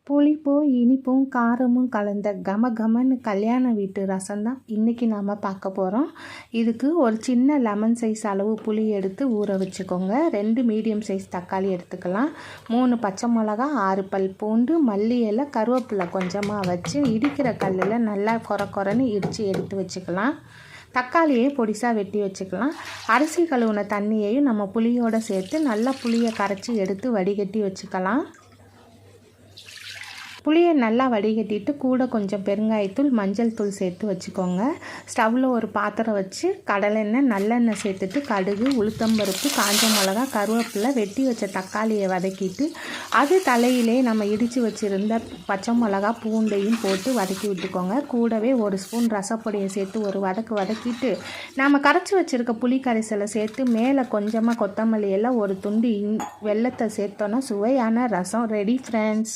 புளிப்பும் இனிப்பும் காரமும் கலந்த கம கமன்னு கல்யாண வீட்டு ரசம் தான் இன்றைக்கி நாம் பார்க்க போகிறோம். இதுக்கு ஒரு சின்ன லெமன் சைஸ் அளவு புளி எடுத்து ஊற வச்சுக்கோங்க. 2 மீடியம் சைஸ் தக்காளி எடுத்துக்கலாம். 3 பச்சை மிளகா, 6 பல் பூண்டு, மல்லி இலை, கருவேப்பிலை கொஞ்சமாக வச்சு இடிக்கிற கல்லில் நல்லா கொரன்னு இடித்து எடுத்து வச்சுக்கலாம். தக்காளியை பொடிசாக வெட்டி வச்சுக்கலாம். அரிசி கழுவுன தண்ணியையும் நம்ம புளியோடு சேர்த்து நல்லா புளியை கரைச்சி எடுத்து வடிகட்டி வச்சுக்கலாம். புளியை நல்லா வடிகட்டிட்டு கூட கொஞ்சம் பெருங்காயத்தூள், மஞ்சள் தூள் சேர்த்து வச்சுக்கோங்க. ஸ்டவ்வில் ஒரு பாத்திரம் வச்சு கடலெண்ணெய், நல்லெண்ணெய் சேர்த்துட்டு கடுகு, உளுத்தம்பருப்பு, காஞ்ச மிளகா, கருவேப்பிலை, வெட்டி வச்ச தக்காளியை வதக்கிட்டு அது தலையிலே நம்ம இடித்து வச்சுருந்த பச்சை மிளகா, பூண்டையும் போட்டு வதக்கி விட்டுக்கோங்க. கூடவே 1 ஸ்பூன் ரசப்பொடியை சேர்த்து ஒரு வதக்கிட்டு நம்ம கரைச்சி வச்சுருக்க புளி கரைசலை சேர்த்து மேலே கொஞ்சமாக கொத்தமல்லி எல்லாம் ஒரு துண்டு வெல்லத்தை சேர்த்தோன்னா சுவையான ரசம் ரெடி ஃப்ரெண்ட்ஸ்.